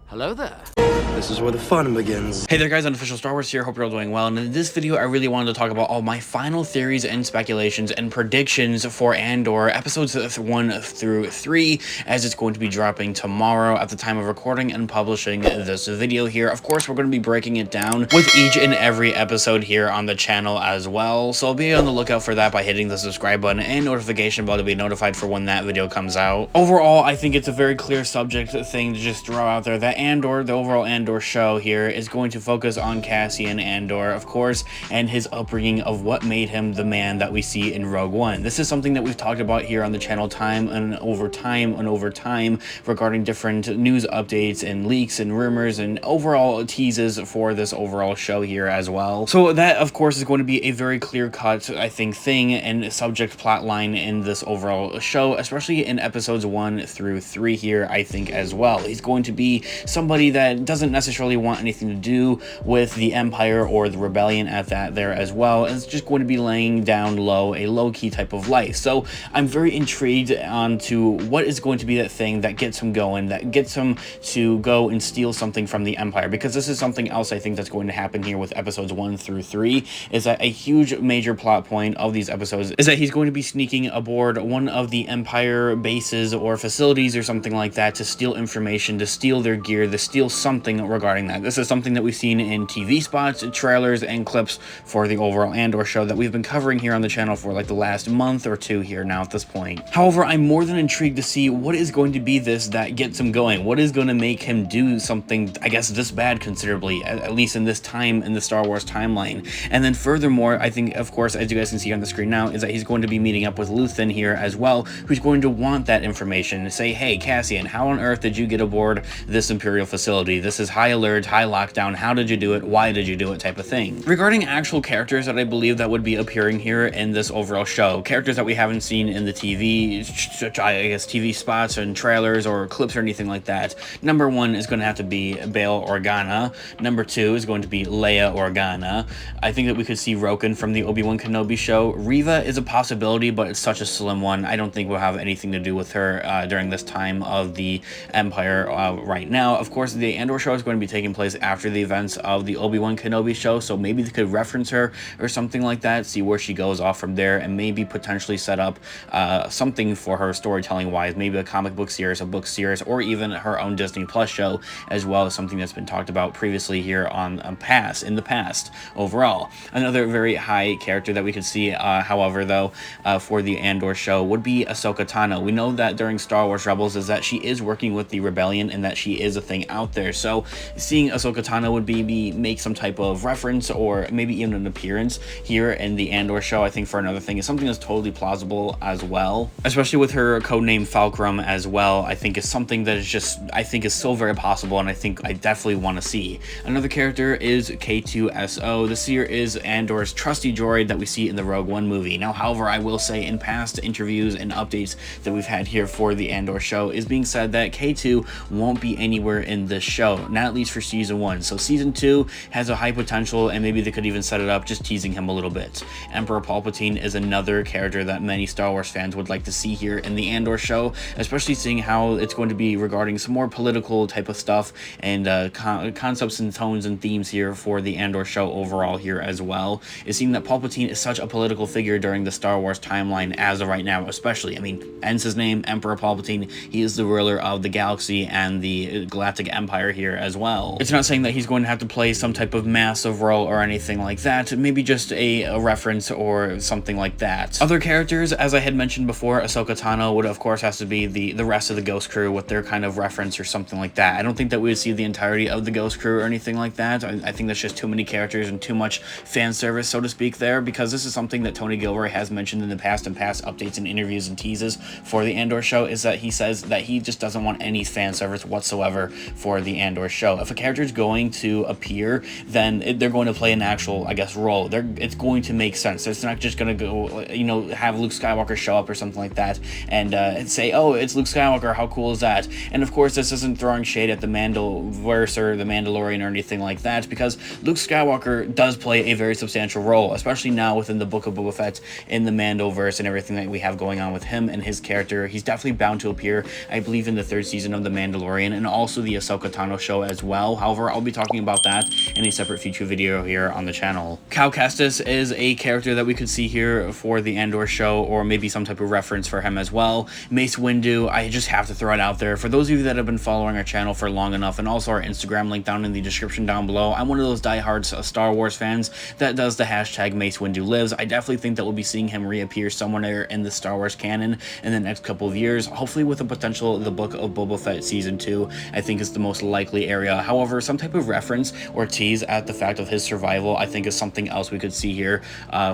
Hello there. This is where the fun begins. Hey there guys, Unofficial Star Wars here, hope you're all doing well, and in this video I really wanted to talk about all my final theories and speculations and predictions for Andor, episodes 1 through 3, as it's going to be dropping tomorrow at the time of recording and publishing this video here. Of course, we're going to be breaking it down with each and every episode here on the channel as well, so be on the lookout for that by hitting the subscribe button and notification bell to be notified for when that video comes out. Overall, I think it's a very clear subject thing to just throw out there that Andor, the overall Andor show here, is going to focus on Cassian Andor, of course, and his upbringing of what made him the man that we see in Rogue One. This is something that we've talked about here on the channel time and over time regarding different news updates and leaks and rumors and overall teases for this overall show here as well. So that, of course, is going to be a very clear-cut, I think, thing and subject plot line in this overall show, especially in episodes 1 through 3 here, I think, as well. He's going to be somebody that doesn't necessarily want anything to do with the Empire or the Rebellion at that there as well. It's just going to be laying down low, a low-key type of life. So I'm very intrigued onto what is going to be that thing that gets him going, that gets him to go and steal something from the Empire, because this is something else I think that's going to happen here with episodes 1 through 3, is that a huge major plot point of these episodes is that he's going to be sneaking aboard one of the Empire bases or facilities or something like that to steal information, to steal their gear, to steal something regarding that. This is something that we've seen in TV spots, trailers, and clips for the overall Andor show that we've been covering here on the channel for like the last month or two here now at this point. However, I'm more than intrigued to see what is going to be this that gets him going. What is going to make him do something, I guess, this bad considerably, at least in this time in the Star Wars timeline. And then furthermore, I think, of course, as you guys can see on the screen now, is that he's going to be meeting up with Luthen here as well, who's going to want that information to say, hey, Cassian, how on earth did you get aboard this Imperial facility? This is high alert, high lockdown. How did you do it? Why did you do it? Type of thing. Regarding actual characters that I believe that would be appearing here in this overall show, characters that we haven't seen in the TV spots and trailers or clips or anything like that. Number 1 is going to have to be Bail Organa. Number 2 is going to be Leia Organa. I think that we could see Roken from the Obi-Wan Kenobi show. Reva is a possibility, but it's such a slim one. I don't think we'll have anything to do with her during this time of the Empire right now. Of course, the Andor show is going to be taking place after the events of the Obi-Wan Kenobi show, so maybe they could reference her or something like that, see where she goes off from there, and maybe potentially set up something for her storytelling wise, maybe a comic book series, a book series, or even her own Disney Plus show, as well as something that's been talked about previously here on in the past. Overall, another very high character that we could see, however, though, for the Andor show would be Ahsoka Tano. We know that during Star Wars Rebels is that she is working with the Rebellion and that she is a thing out there, so seeing Ahsoka Tano would be make some type of reference or maybe even an appearance here in the Andor show, I think, for another thing is something that's totally plausible as well, especially with her codename Falcrum as well. I think is something that is just, I think, is so very possible, and I think I definitely want to see. Another character is K2SO. This here is Andor's trusty droid that we see in the Rogue One movie. Now, however, I will say in past interviews and updates that we've had here for the Andor show is being said that K2 won't be anywhere in this show, not at least for season 1. So season 2 has a high potential, and maybe they could even set it up just teasing him a little bit. Emperor Palpatine is another character that many Star Wars fans would like to see here in the Andor show, especially seeing how it's going to be regarding some more political type of stuff and concepts and tones and themes here for the Andor show overall here as well. It seems that Palpatine is such a political figure during the Star Wars timeline as of right now, especially. I mean, hence his name, Emperor Palpatine. He is the ruler of the galaxy and the Galactic Empire here as well. It's not saying that he's going to have to play some type of massive role or anything like that, maybe just a reference or something like that. Other characters, as I had mentioned before, Ahsoka Tano would of course has to be the rest of the Ghost Crew with their kind of reference or something like that. I don't think that we would see the entirety of the Ghost Crew or anything like that. I think that's just too many characters and too much fan service, so to speak, there, because this is something that Tony Gilroy has mentioned in the past updates and interviews and teases for the Andor show, is that he says that he just doesn't want any fan service whatsoever for the Andor show. If a character is going to appear, then they're going to play an actual, I guess, role. It's going to make sense. It's not just going to go, you know, have Luke Skywalker show up or something like that and say, oh, it's Luke Skywalker, how cool is that? And of course, this isn't throwing shade at the Mandoverse or the Mandalorian or anything like that, because Luke Skywalker does play a very substantial role, especially now within the Book of Boba Fett in the Mandoverse and everything that we have going on with him and his character. He's definitely bound to appear, I believe, in the 3rd season of The Mandalorian, and also also the Ahsoka Tano show as well. However, I'll be talking about that in a separate future video here on the channel. Cal Kestis is a character that we could see here for the Andor show, or maybe some type of reference for him as well. Mace Windu, I just have to throw it out there. For those of you that have been following our channel for long enough, and also our Instagram link down in the description down below, I'm one of those diehards Star Wars fans that does the hashtag Mace Windu lives. I definitely think that we'll be seeing him reappear somewhere in the Star Wars canon in the next couple of years, hopefully with the potential the Book of Boba Fett Season 2, I think is the most likely area. However, some type of reference or tease at the fact of his survival, I think is something else we could see here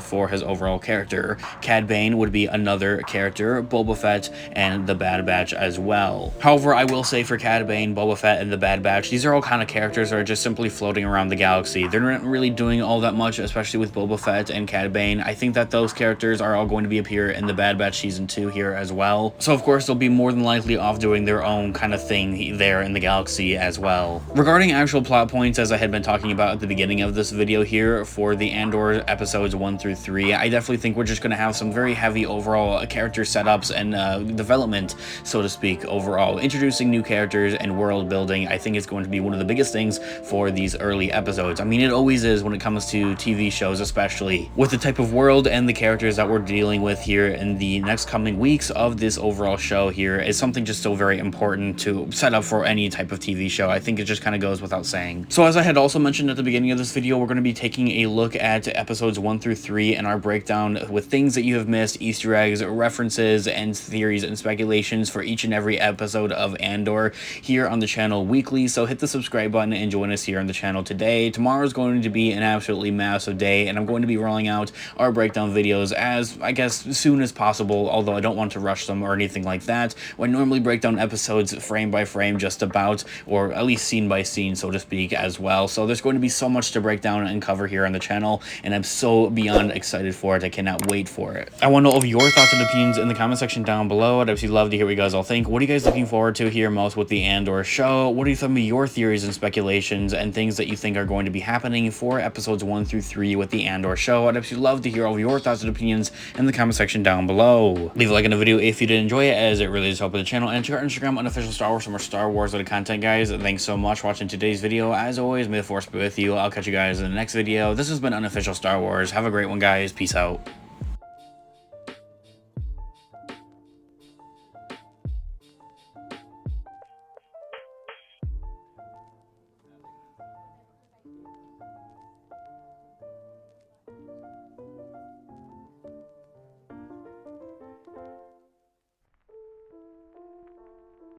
for his overall character. Cad Bane would be another character, Boba Fett, and the Bad Batch as well. However, I will say for Cad Bane, Boba Fett, and the Bad Batch, these are all kind of characters that are just simply floating around the galaxy. They're not really doing all that much, especially with Boba Fett and Cad Bane. I think that those characters are all going to appear in the Bad Batch Season 2 here as well. So of course, they'll be more than likely off doing their own kind of thing there in the galaxy as well. Regarding actual plot points, as I had been talking about at the beginning of this video here for the Andor episodes 1 through 3, I definitely think we're just going to have some very heavy overall character setups and development, so to speak, overall. Introducing new characters and world building, I think is going to be one of the biggest things for these early episodes. I mean, it always is when it comes to TV shows, especially with the type of world and the characters that we're dealing with here in the next coming weeks of this overall show here is something just so very important to set up for any type of TV show. I think it just kind of goes without saying. So as I had also mentioned at the beginning of this video, we're going to be taking a look at episodes 1 through 3 and our breakdown with things that you have missed, Easter eggs, references, and theories and speculations for each and every episode of Andor here on the channel weekly. So hit the subscribe button and join us here on the channel today. Tomorrow is going to be an absolutely massive day, and I'm going to be rolling out our breakdown videos as, I guess, soon as possible, although I don't want to rush them or anything like that. I normally break down episodes frame by frame just about, or at least scene by scene, so to speak, as well. So there's going to be so much to break down and cover here on the channel, and I'm so beyond excited for it. I cannot wait for it. I want to know of your thoughts and opinions in the comment section down below. I'd absolutely love to hear what you guys all think. What are you guys looking forward to here most with the Andor show? What are some of your theories and speculations and things that you think are going to be happening for episodes 1 through 3 with the Andor show? I'd absolutely love to hear all of your thoughts and opinions in the comment section down below. Leave a like on the video if you did enjoy it, as it really does help with the channel, and check out Instagram Unofficial Star Wars for more Star Wars related content, guys. Thanks so much for watching today's video. As always, may the Force be with you. I'll catch you guys in the next video. This has been Unofficial Star Wars. Have a great one, guys. Peace out.